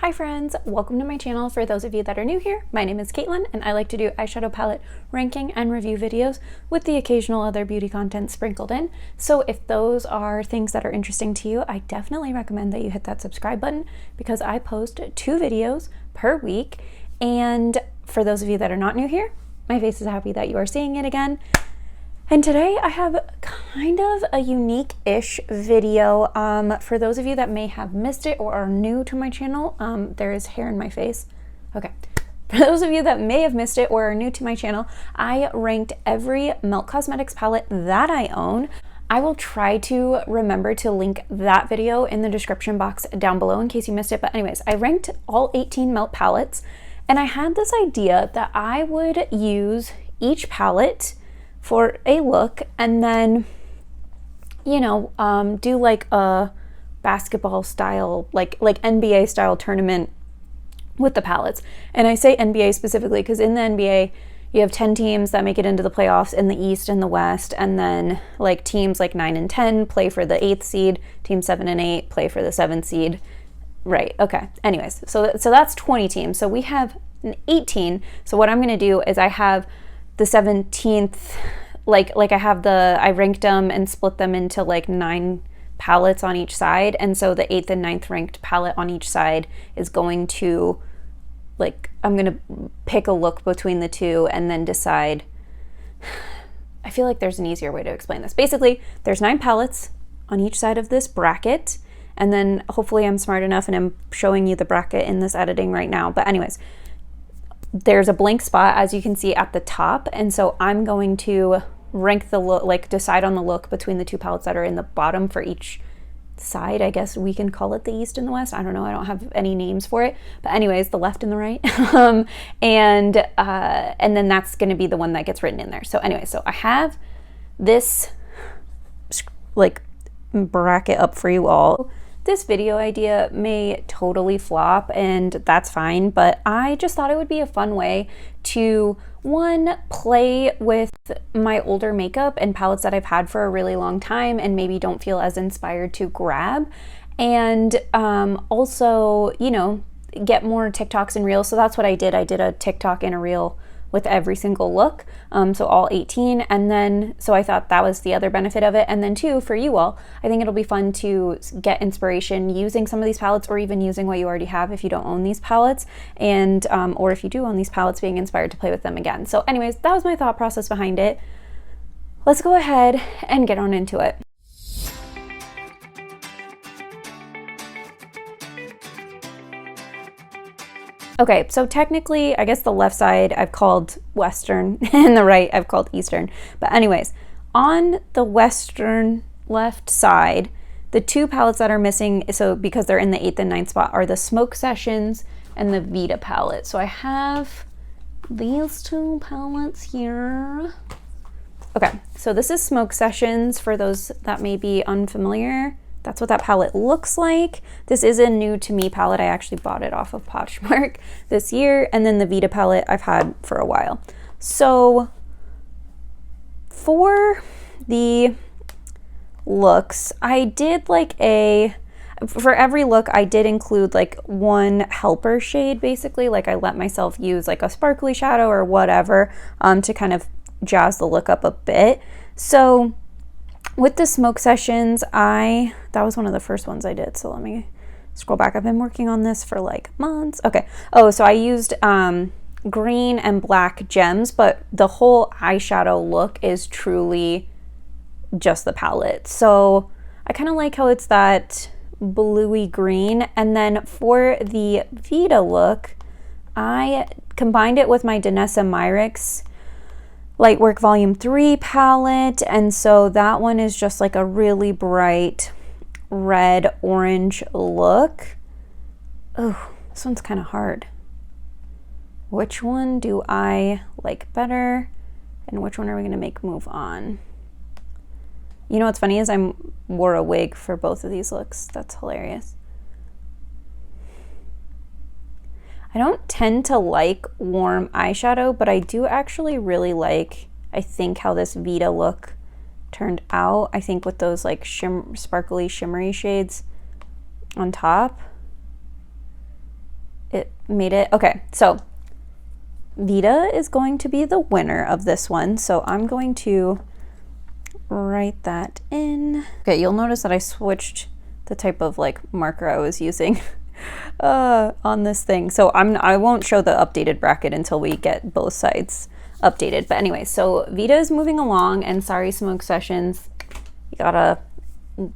Hi friends, welcome to my channel. For those of you that are new here, my name is Caitlin and I like to do eyeshadow palette ranking and review videos with the occasional other beauty content sprinkled in. So if those are things that are interesting to you, I definitely recommend that you hit that subscribe button because I post 2 videos per week. And for those of you that are not new here, my face is happy that you are seeing it again. And today I have kind of a unique-ish video. For those of you that may have missed it or are new to my channel, there is hair in my face. Okay. For those of you that may have missed it or are new to my channel, I ranked every Milk Cosmetics palette that I own. I will try to remember to link that video in the description box down below in case you missed it. But anyways, I ranked all 18 Milk palettes, and I had this idea that I would use each palette for a look and then, you know, do like a basketball style, like NBA style tournament with the palettes. And I say NBA specifically because in the NBA, you have 10 teams that make it into the playoffs in the East and the West. And then like teams like 9 and 10 play for the 8th seed, team 7 and 8 play for the 7th seed. Right. Okay. Anyways, so that's 20 teams. So we have 18. So what I'm going to do is I have the 17th, like I ranked them and split them into like 9 palettes on each side. And so the 8th and 9th ranked palette on each side is going to, like, I'm going to pick a look between the two and then decide. I feel like there's an easier way to explain this. Basically, there's 9 palettes on each side of this bracket. And then hopefully I'm smart enough and I'm showing you the bracket in this editing right now. But anyways, there's a blank spot as you can see at the top, and so I'm going to rank the look, like decide on the look between the 2 palettes that are in the bottom for each side. I guess we can call it the East and the West. I don't know, I don't have any names for it, but anyways, the left and the right. And then that's going to be the one that gets written in there. So anyway, so I have this like bracket up for you all. This video idea may totally flop and that's fine, but I just thought it would be a fun way to, one, play with my older makeup and palettes that I've had for a really long time and maybe don't feel as inspired to grab, and also, you know, get more TikToks and Reels. So that's what I did. I did a TikTok and a Reel with every single look, so all 18, and then so I thought that was the other benefit of it. And then 2, for you all, I think it'll be fun to get inspiration using some of these palettes, or even using what you already have if you don't own these palettes, and or if you do own these palettes, being inspired to play with them again. So anyways, that was my thought process behind it. Let's go ahead and get on into it. Okay, so technically, I guess the left side I've called Western and the right I've called Eastern. But anyways, on the Western left side, the 2 palettes that are missing, so because they're in the 8th and 9th spot, are the Smoke Sessions and the Vita palette. So I have these 2 palettes here. Okay, so this is Smoke Sessions for those that may be unfamiliar. That's what that palette looks like. This is a new to me palette. I actually bought it off of Poshmark this year. And then the Vita palette I've had for a while. So for the looks, I did like for every look, I did include like 1 helper shade, basically. Like I let myself use like a sparkly shadow or whatever to kind of jazz the look up a bit. So with the Smoke Sessions, that was one of the first ones I did. So let me scroll back. I've been working on this for like months. Okay. Oh, so I used green and black gems, but the whole eyeshadow look is truly just the palette. So I kind of like how it's that bluey green. And then for the Vita look, I combined it with my Danessa Myricks Lightwork Volume 3 palette, and so that one is just like a really bright red orange look. Oh, this one's kind of hard. Which one do I like better, and which one are we going to make move on? You know what's funny is I wore a wig for both of these looks. That's hilarious. I don't tend to like warm eyeshadow, but I do actually really like, I think, how this Vita look turned out. I think with those like sparkly, shimmery shades on top. it made it. Okay, so Vita is going to be the winner of this one. So I'm going to write that in. Okay, you'll notice that I switched the type of like marker I was using on this thing. So I won't show the updated bracket until we get both sides updated. But anyway, so Vita is moving along, and sorry, Smoke Sessions, you got a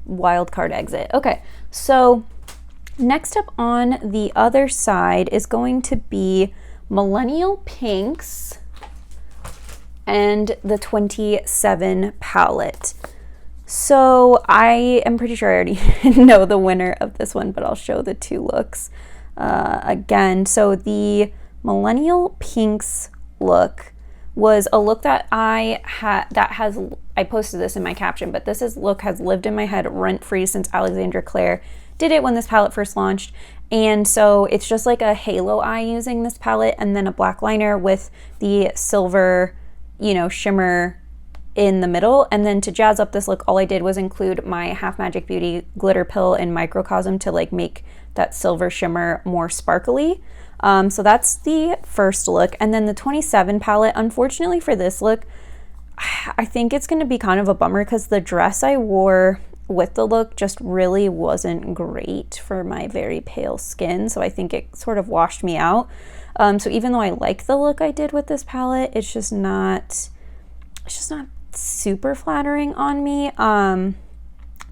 wild card exit. Okay, so next up on the other side is going to be Millennial Pinks and the 27 palette. So I am pretty sure I already know the winner of this one, but I'll show the two looks again. So the Millennial Pinks look was a look that I posted this in my caption, but this look has lived in my head rent-free since Alexandra Claire did it when this palette first launched. And so it's just like a halo eye using this palette, and then a black liner with the silver, you know, shimmer in the middle. And then to jazz up this look, all I did was include my Half Magic Beauty glitter pill in microcosm to like make that silver shimmer more sparkly. So that's the first look. And then the 27 palette, unfortunately for this look, I think it's going to be kind of a bummer because the dress I wore with the look just really wasn't great for my very pale skin. So I think it sort of washed me out. So even though I like the look I did with this palette, it's just not super flattering on me.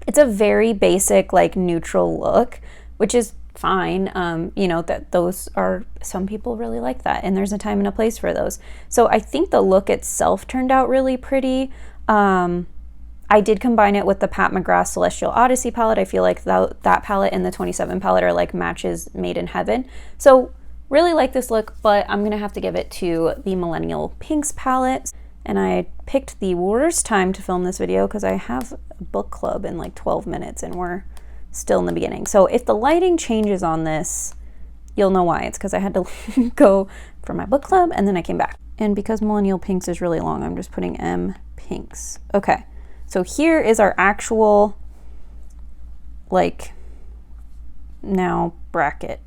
It's a very basic, like neutral look, which is fine. You know, that those are, some people really like that, and there's a time and a place for those. So I think the look itself turned out really pretty. I did combine it with the Pat McGrath Celestial Odyssey palette. I feel like that palette and the 27 palette are like matches made in heaven. So really like this look, but I'm gonna have to give it to the Millennial Pinks palette. And I picked the worst time to film this video because I have a book club in like 12 minutes and we're still in the beginning. So if the lighting changes on this, you'll know why. It's because I had to go for my book club and then I came back. And because Millennial Pinks is really long, I'm just putting M Pinks. Okay. So here is our actual, like, now bracket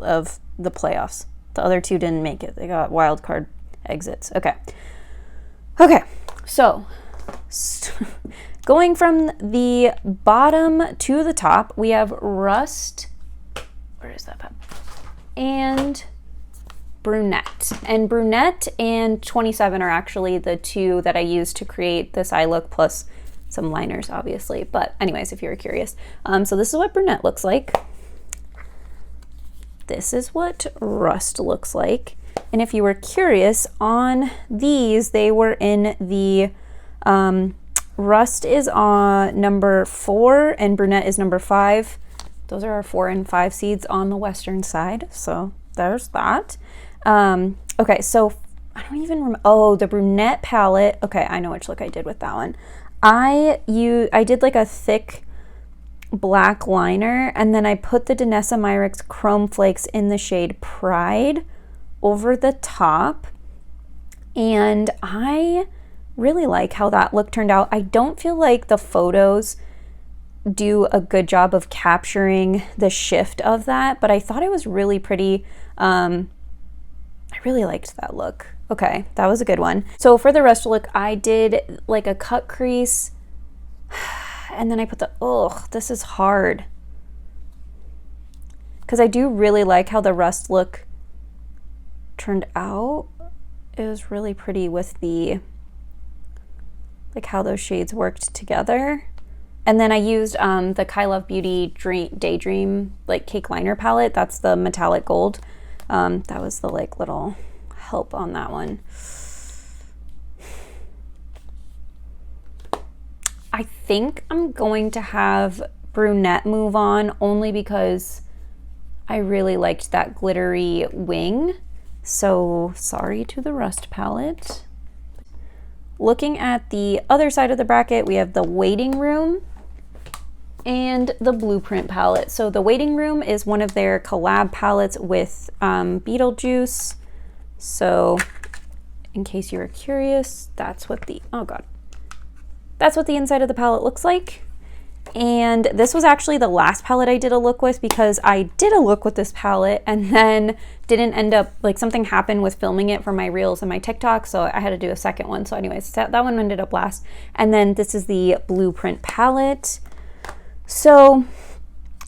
of the playoffs. The other two didn't make it. They got wild card exits. Okay. Okay. So going from the bottom to the top, we have Rust. Where is that? And Brunette. And Brunette and 27 are actually the two that I used to create this eye look, plus some liners, obviously. But anyways, if you were curious. So this is what Brunette looks like. This is what Rust looks like. And if you were curious, on these, they were in the, Rust is on number 4 and Brunette is number 5. Those are our 4 and 5 seeds on the western side. So there's that. Okay, so I don't even remember. Oh, the Brunette palette. Okay, I know which look I did with that one. I did like a thick black liner, and then I put the Danessa Myricks Chrome Flakes in the shade Pride over the top, and I really like how that look turned out. I don't feel like the photos do a good job of capturing the shift of that, but I thought it was really pretty. I really liked that look. Okay, that was a good one. So for the rest look, I did like a cut crease, and then I put this is hard. Because I do really like how the Rust look turned out. It was really pretty with the, like how those shades worked together. And then I used the Kai Love Beauty Daydream like cake liner palette. That's the metallic gold. That was the like little help on that one. I think I'm going to have Brunette move on only because I really liked that glittery wing. So sorry to the Rust palette. Looking at the other side of the bracket, we have the Waiting Room and the Blueprint palette. So the Waiting Room is one of their collab palettes with Beetlejuice. So in case you were curious, that's what the, oh God, that's what the inside of the palette looks like. And this was actually the last palette I did a look with, because I did a look with this palette and then didn't end up, like something happened with filming it for my reels and my TikTok, so I had to do a second one. So anyways, that one ended up last. And then this is the Blueprint palette. So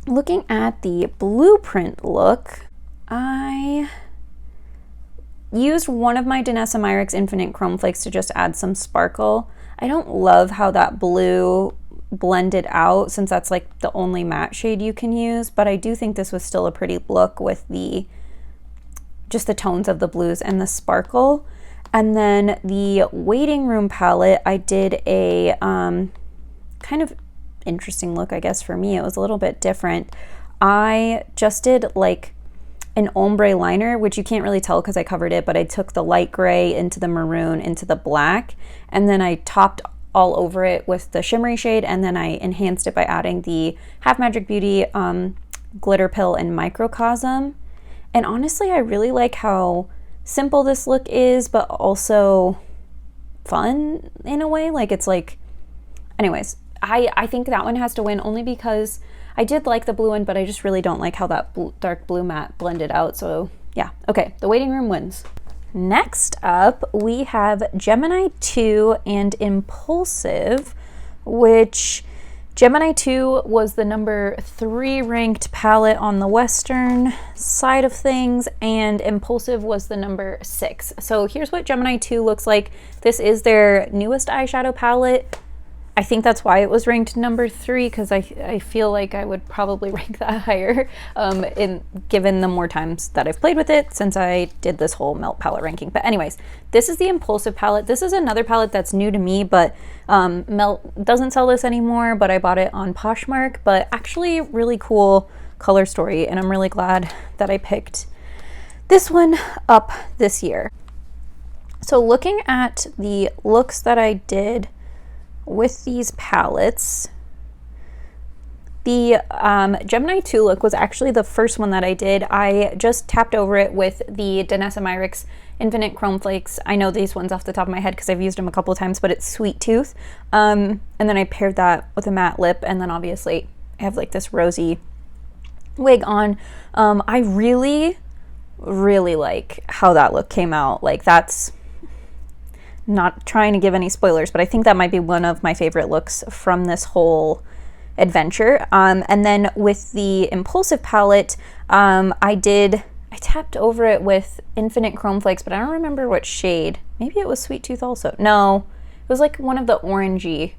looking at the Blueprint look, I used one of my Danessa Myricks Infinite Chrome Flakes to just add some sparkle. I don't love how that blue blended out, since that's like the only matte shade you can use, but I do think this was still a pretty look with the just the tones of the blues and the sparkle. And then the Waiting Room palette, I did a kind of interesting look, I guess. For me, it was a little bit different. I just did like an ombre liner, which you can't really tell because I covered it, but I took the light gray into the maroon into the black, and then I topped all over it with the shimmery shade, and then I enhanced it by adding the Half Magic Beauty Glitter Pill and Microcosm. And honestly, I really like how simple this look is, but also fun in a way. Like, it's like, anyways, I think that one has to win, only because I did like the blue one, but I just really don't like how that dark blue matte blended out. So yeah, okay, the Waiting Room wins. Next up, we have Gemini 2 and Impulsive, which Gemini 2 was the number 3 ranked palette on the Western side of things, and Impulsive was the number 6. So here's what Gemini 2 looks like. This is their newest eyeshadow palette. I think that's why it was ranked number 3, because I feel like I would probably rank that higher given the more times that I've played with it since I did this whole Melt palette ranking. But anyways, this is the Impulsive palette. This is another palette that's new to me, but Melt doesn't sell this anymore, but I bought it on Poshmark. But actually really cool color story, and I'm really glad that I picked this one up this year. So looking at the looks that I did with these palettes, the Gemini 2 look was actually the first one that I did. I just tapped over it with the Danessa Myricks Infinite Chrome Flakes. I know these ones off the top of my head because I've used them a couple of times, but it's Sweet Tooth. And then I paired that with a matte lip, and then obviously I have like this rosy wig on. I really like how that look came out. Like, that's not trying to give any spoilers, but I think that might be one of my favorite looks from this whole adventure. And then with the Impulsive palette, I tapped over it with Infinite Chrome Flakes, but I don't remember what shade. Maybe it was Sweet Tooth also. No, it was like one of the orangey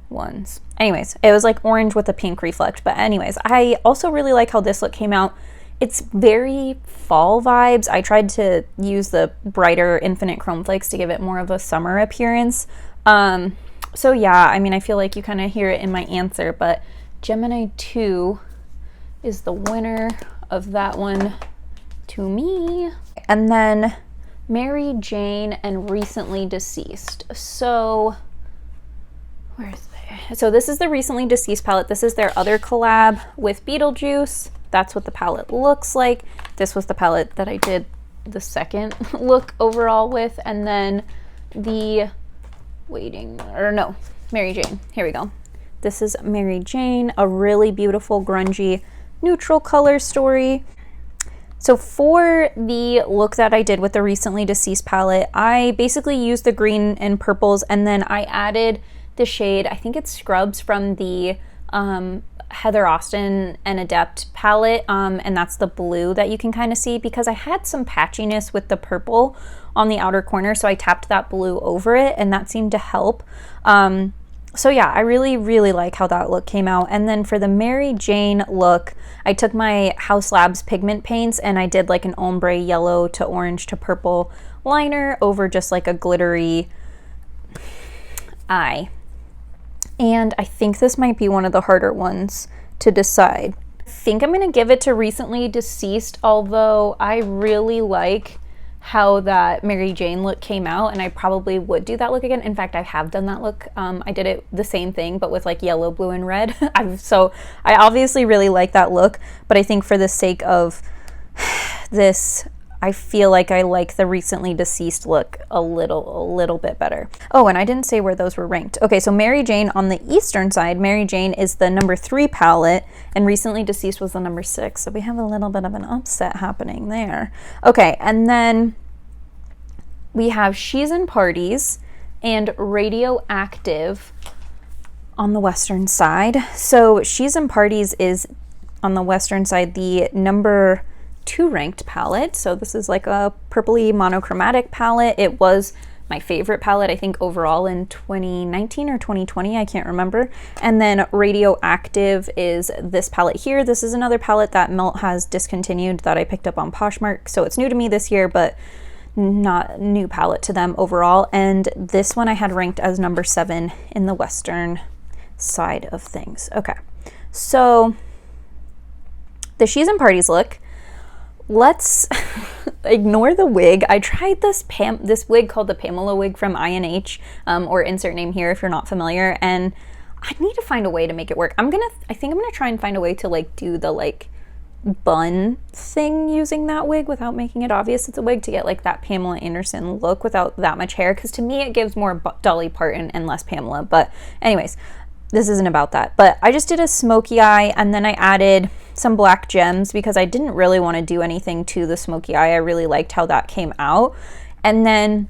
ones. Anyways, it was like orange with a pink reflect. But anyways, I also really like how this look came out. It's very fall vibes. I tried to use the brighter Infinite Chrome Flakes to give it more of a summer appearance. So yeah, I mean, I feel like you kind of hear it in my answer, but Gemini 2 is the winner of that one to me. And then Mary Jane and Recently Deceased. So where's they? So this is the Recently Deceased palette. This is their other collab with Beetlejuice. That's what the palette looks like. This was the palette that I did the second look overall with. And then the Mary Jane. Here we go. This is Mary Jane, a really beautiful grungy neutral color story. So for the look that I did with the Recently Deceased palette, I basically used the green and purples, and then I added the shade, I think it's Scrubs, from the Heather Austin and Adept palette, and that's the blue that you can kind of see, because I had some patchiness with the purple on the outer corner, so I tapped that blue over it, and that seemed to help. So yeah, I really like how that look came out. And then for the Mary Jane look, I took my House Labs pigment paints and I did like an ombre yellow to orange to purple liner over just like a glittery eye. And I think this might be one of the harder ones to decide. I think I'm gonna give it to Recently Deceased, although I really like how that Mary Jane look came out, and I probably would do that look again. In fact, I have done that look. I did it the same thing, but with like yellow, blue, and red. So I obviously really like that look, but I think for the sake of this I feel like I like the Recently Deceased look a little bit better. Oh, and I didn't say where those were ranked. Okay, so Mary Jane on the Eastern side, Mary Jane is the number 3 palette, and Recently Deceased was the number 6. So we have a little bit of an upset happening there. Okay, and then we have She's in Parties and Radioactive on the Western side. So She's in Parties is on the Western side the number 2 ranked palette. So this is like a purpley monochromatic palette. It was my favorite palette, I think, overall in 2019 or 2020, I can't remember. And then Radioactive is this palette here. This is another palette that Melt has discontinued that I picked up on Poshmark. So it's new to me this year, but not a new palette to them overall. And this one I had ranked as number 7 in the Western side of things. Okay, so the She's in Parties look, let's ignore the wig. I tried this wig called the Pamela wig from INH, or insert name here if you're not familiar, and I need to find a way to make it work. I think I'm gonna try and find a way to like do the like bun thing using that wig without making it obvious it's a wig, to get like that Pamela Anderson look without that much hair, because to me it gives more Dolly Parton and less Pamela. But anyways, this isn't about that. But I just did a smoky eye, and then I added some black gems because I didn't really want to do anything to the smoky eye. I really liked how that came out. And then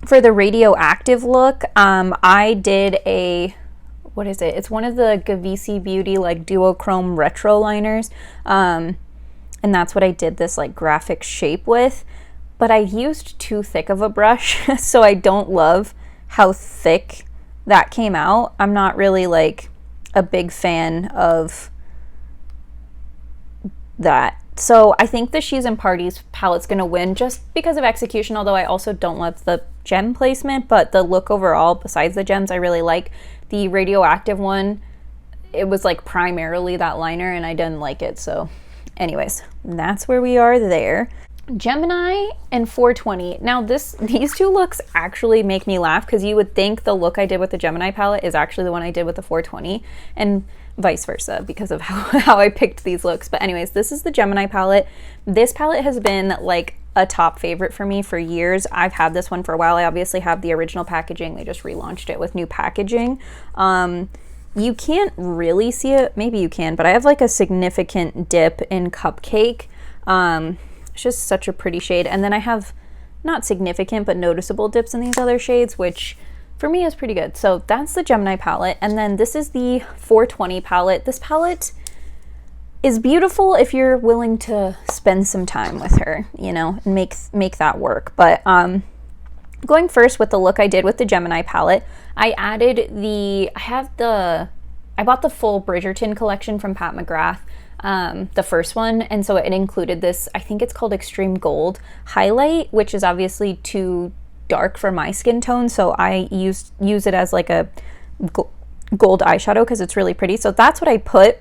for the Radioactive look, I did a, what is it? It's one of the Gavisi Beauty like duochrome retro liners. And that's what I did this like graphic shape with. But I used too thick of a brush, so I don't love how thick that came out. I'm not really like a big fan of that. So I think the She's in Parties palette's gonna win just because of execution, although I also don't love the gem placement, but the look overall, besides the gems, I really like. The Radioactive one, it was like primarily that liner and I didn't like it. So anyways, that's where we are there. Gemini and 420. Now these two looks actually make me laugh, because you would think the look I did with the Gemini palette is actually the one I did with the 420, and vice versa because of how I picked these looks. But anyways, this is the Gemini palette. This palette has been like a top favorite for me for years. I've had this one for a while. I obviously have the original packaging. They just relaunched it with new packaging. You can't really see it. Maybe you can, but I have like a significant dip in Cupcake. It's just such a pretty shade. And then I have not significant, but noticeable dips in these other shades, which for me is pretty good. So that's the Gemini palette. And then this is the 420 palette. This palette is beautiful if you're willing to spend some time with her, you know, and make that work. But going first with the look I did with the Gemini palette, I added I bought the full Bridgerton collection from Pat McGrath, the first one, and so it included this, I think it's called Extreme Gold highlight, which is obviously too dark for my skin tone, so I use it as like a gold eyeshadow because it's really pretty. So that's what I put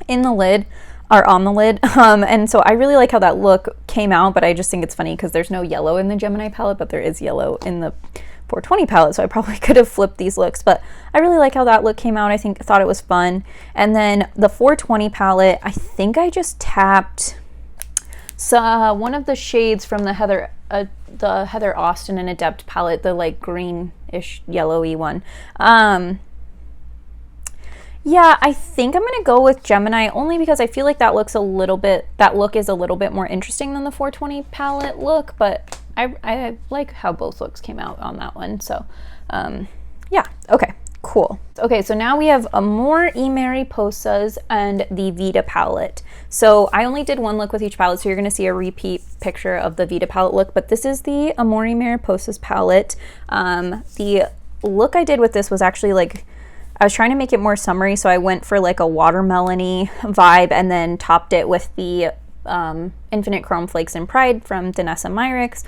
in the lid, or on the lid, and so I really like how that look came out, but I just think it's funny because there's no yellow in the Gemini palette, but there is yellow in the 420 palette, so I probably could have flipped these looks, but I really like how that look came out. I thought it was fun. And then the 420 palette, I think I just tapped one of the shades from the Heather Austin and Adept palette, the like greenish yellowy one. Yeah, I think I'm gonna go with Gemini only because I feel like that look is a little bit more interesting than the 420 palette look, but I like how both looks came out on that one. So yeah, okay, cool. Okay, so now we have Amor y Mariposas and the Vita palette. So I only did one look with each palette, so you're gonna see a repeat picture of the Vita palette look, but this is the Amor y Mariposas palette. The look I did with this was actually like, I was trying to make it more summery, so I went for like a watermelon-y vibe and then topped it with the Infinite Chrome Flakes and Pride from Danessa Myricks.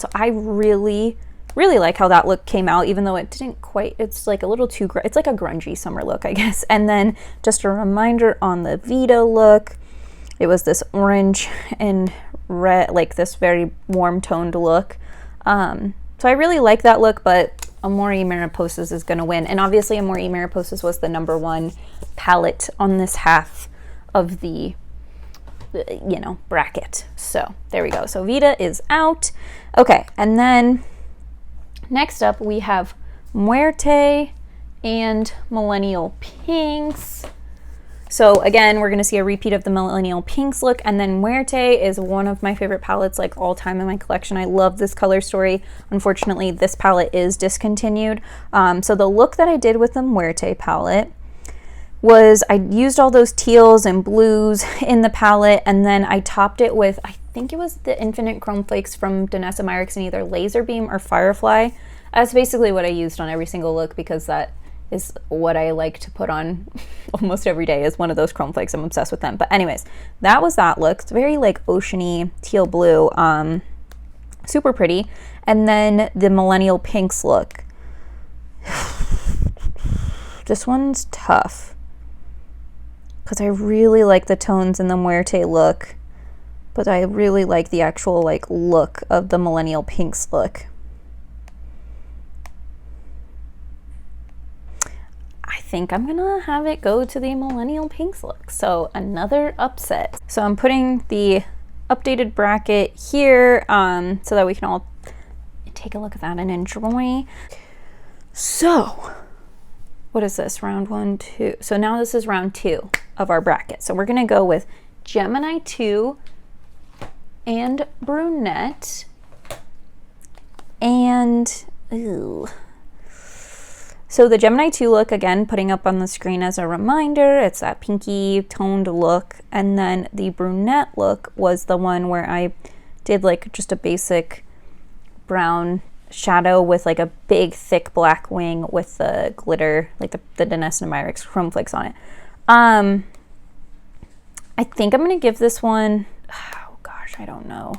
So I really like how that look came out, even though it didn't quite, it's like a little too, it's like a grungy summer look, I guess. And then just a reminder on the Vita look, it was this orange and red, like this very warm toned look. So I really like that look, but Amor y Mariposas is going to win. And obviously Amor y Mariposas was the #1 palette on this half of the you know, bracket. So there we go. So Vita is out. Okay, and then next up we have Muerte and Millennial Pinks. So again, we're going to see a repeat of the Millennial Pinks look, and then Muerte is one of my favorite palettes like all time in my collection. I love this color story. Unfortunately, this palette is discontinued. So the look that I did with the Muerte palette was I used all those teals and blues in the palette, and then I topped it with, I think it was the Infinite Chrome Flakes from Danessa Myricks in either Laser Beam or Firefly. That's basically what I used on every single look because that is what I like to put on almost every day, is one of those chrome flakes. I'm obsessed with them. But anyways, that was that look. It's very like oceany teal blue, super pretty. And then the Millennial Pinks look. This one's tough because I really like the tones in the Muerte look, but I really like the actual like look of the Millennial Pinks look. I think I'm gonna have it go to the Millennial Pinks look. So another upset. So I'm putting the updated bracket here so that we can all take a look at that and enjoy. So what is this, round 1, 2? So now this is round 2 of our bracket. So we're gonna go with Gemini 2 and Brunette and ooh. So the Gemini 2 look, again, putting up on the screen as a reminder, it's that pinky toned look. And then the Brunette look was the one where I did like just a basic brown shadow with like a big thick black wing with the glitter, like the Danessa Myricks Chrome Flakes on it. I think I'm gonna give this one, oh gosh, I don't know.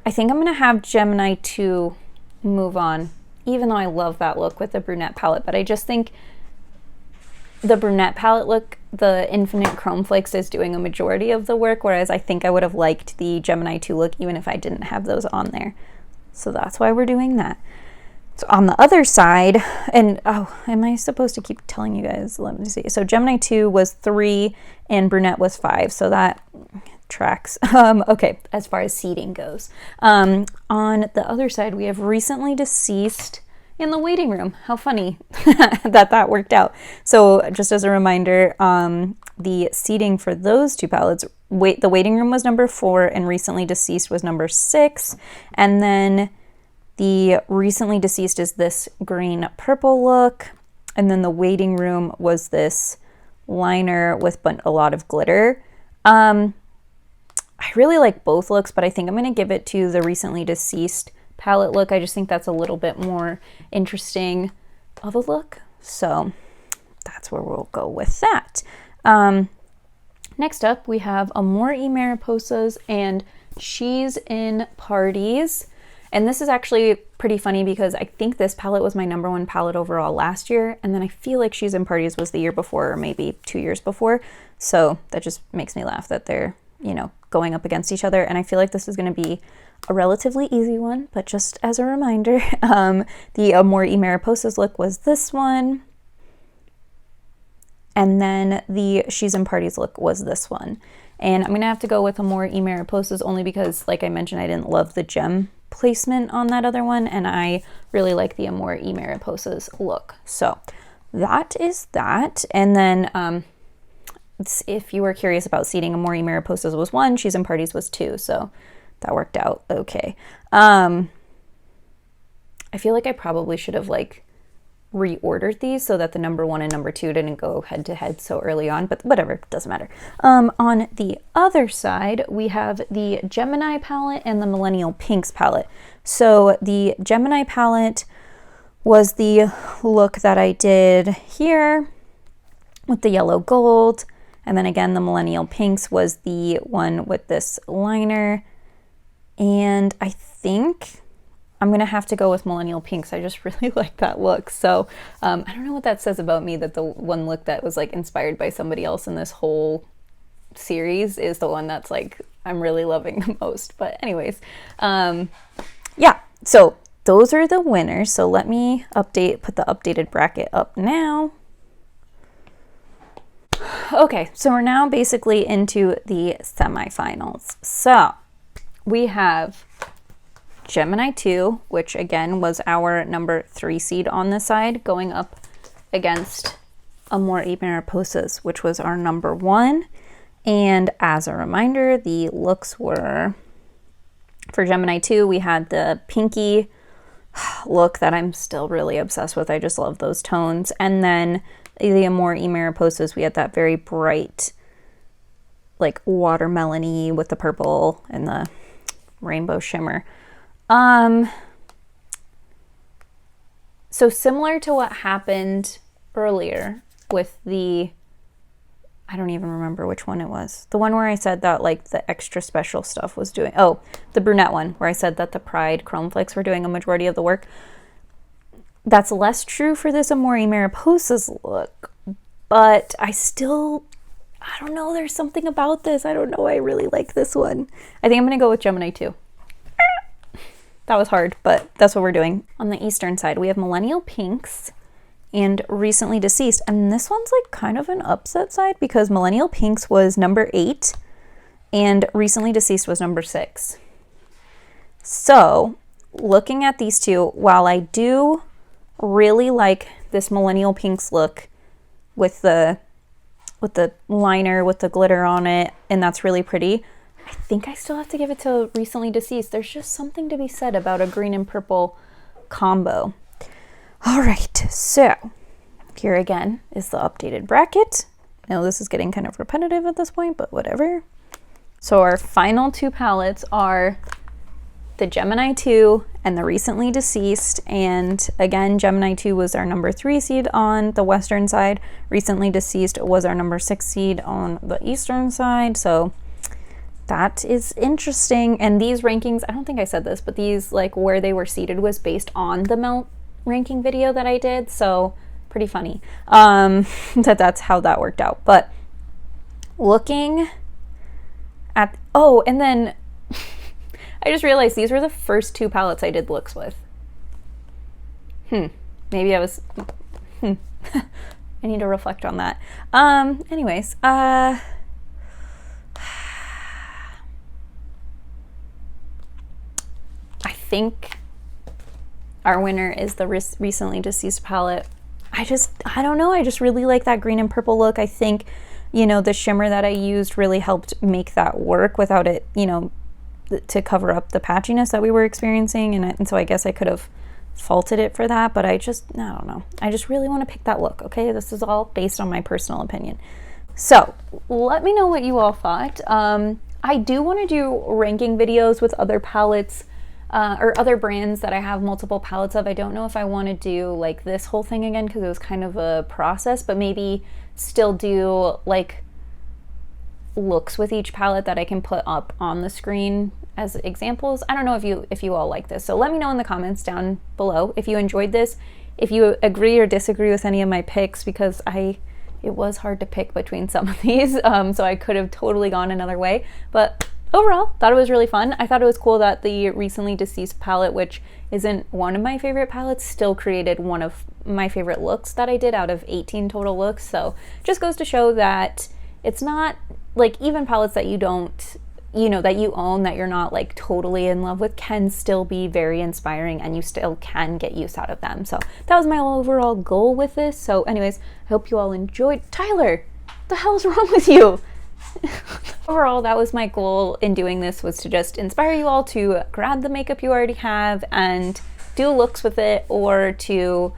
I think I'm gonna have Gemini 2 move on, even though I love that look with the Brunette palette, but I just think the Brunette palette look, the Infinite Chrome Flakes is doing a majority of the work, whereas I think I would have liked the Gemini 2 look even if I didn't have those on there. So that's why we're doing that. So on the other side, and oh, am I supposed to keep telling you guys? Let me see. So Gemini 2 was 3 and Brunette was 5, so that tracks. Okay, as far as seating goes. On the other side, we have Recently Deceased in the waiting room. How funny that worked out. So just as a reminder, the seating for those two palettes, the waiting room was number 4 and Recently Deceased was number 6. And then the Recently Deceased is this green purple look. And then the waiting room was this liner with a lot of glitter. I really like both looks, but I think I'm going to give it to the Recently Deceased palette look. I just think that's a little bit more interesting of a look. So that's where we'll go with that. Next up, we have Amor y Mariposas and She's in Parties. And this is actually pretty funny because I think this palette was my #1 palette overall last year. And then I feel like She's in Parties was the year before or maybe 2 years before. So that just makes me laugh that they're, you know, going up against each other. And I feel like this is going to be a relatively easy one, but just as a reminder, the Amor y Mariposas look was this one. And then the She's in Parties look was this one. And I'm going to have to go with Amor y Mariposas only because, like I mentioned, I didn't love the gem placement on that other one. And I really like the Amor y Mariposas look. So that is that. And then if you were curious about seating, Amor y Mariposas was 1, She's in Parties was 2. So that worked out okay. I feel like I probably should have like reordered these so that the #1 and #2 didn't go head to head so early on, but whatever, doesn't matter. On the other side, we have the Gemini palette and the Millennial Pinks palette. So the Gemini palette was the look that I did here with the yellow gold. And then again, the Millennial Pinks was the one with this liner. And I think I'm going to have to go with Millennial Pinks. I just really like that look. So I don't know what that says about me, that the one look that was like inspired by somebody else in this whole series is the one that's like I'm really loving the most. But anyways, yeah, so those are the winners. So let me put the updated bracket up now. Okay, so we're now basically into the semifinals. So we have Gemini 2, which again was our number 3 seed on this side, going up against Muerte Mariposas, which was our number 1. And as a reminder, the looks were, for Gemini 2, we had the pinky look that I'm still really obsessed with. I just love those tones. And then the Muerte Mariposas, we had that very bright, like watermelon-y with the purple and the rainbow shimmer. So similar to what happened earlier with the, I don't even remember which one it was. The one where I said that like the extra special stuff was doing, oh, the brunette one, where I said that the Pride Chrome Flakes were doing a majority of the work. That's less true for this Muerte Mariposas look, but I don't know, there's something about this. I don't know, I really like this one. I think I'm gonna go with Gemini 2. That was hard, but that's what we're doing. On the eastern side, we have Millennial Pinks and Recently Deceased. And this one's like kind of an upset side because Millennial Pinks was number 8 and Recently Deceased was number 6. So looking at these two, while I do really like this Millennial Pinks look with the liner, with the glitter on it, and that's really pretty, I think I still have to give it to Recently Deceased. There's just something to be said about a green and purple combo. All right, so here again is the updated bracket. I know this is getting kind of repetitive at this point, but whatever. So our final 2 palettes are the Gemini 2 and the Recently Deceased. And again, Gemini 2 was our number 3 seed on the western side. Recently Deceased was our number 6 seed on the eastern side. So that is interesting. And these rankings, I don't think I said this, but these, like where they were seated was based on the melt ranking video that I did. So pretty funny that's how that worked out. But looking at, oh, and then I just realized these were the first 2 palettes I did looks with. Maybe I was, I need to reflect on that. Anyways, I think our winner is the Recently Deceased palette. I don't know, I just really like that green and purple look. I think, you know, the shimmer that I used really helped make that work without it, you know, to cover up the patchiness that we were experiencing. And so I guess I could have faulted it for that, but I don't know. I just really want to pick that look, okay? This is all based on my personal opinion. So let me know what you all thought. I do want to do ranking videos with other palettes, or other brands that I have multiple palettes of. I don't know if I want to do like this whole thing again because it was kind of a process, but maybe still do like looks with each palette that I can put up on the screen as examples. I don't know if you all like this, so let me know in the comments down below if you enjoyed this, if you agree or disagree with any of my picks, because it was hard to pick between some of these, so I could have totally gone another way. But overall, thought it was really fun. I thought it was cool that the Recently Deceased palette, which isn't one of my favorite palettes, still created one of my favorite looks that I did out of 18 total looks. So just goes to show that it's not like even palettes that you don't, you know, that you own, that you're not like totally in love with, can still be very inspiring and you still can get use out of them. So that was my overall goal with this. So anyways, I hope you all enjoyed. Tyler, what the hell is wrong with you? Overall, that was my goal in doing this, was to just inspire you all to grab the makeup you already have and do looks with it, or to,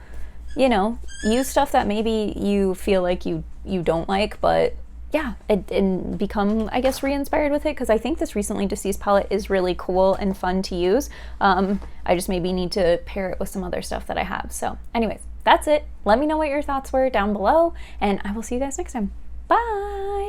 you know, use stuff that maybe you feel like you don't like, but yeah, and become, I guess, re-inspired with it, because I think this Recently Deceased palette is really cool and fun to use. I just maybe need to pair it with some other stuff that I have. So anyways, that's it. Let me know what your thoughts were down below, and I will see you guys next time. Bye!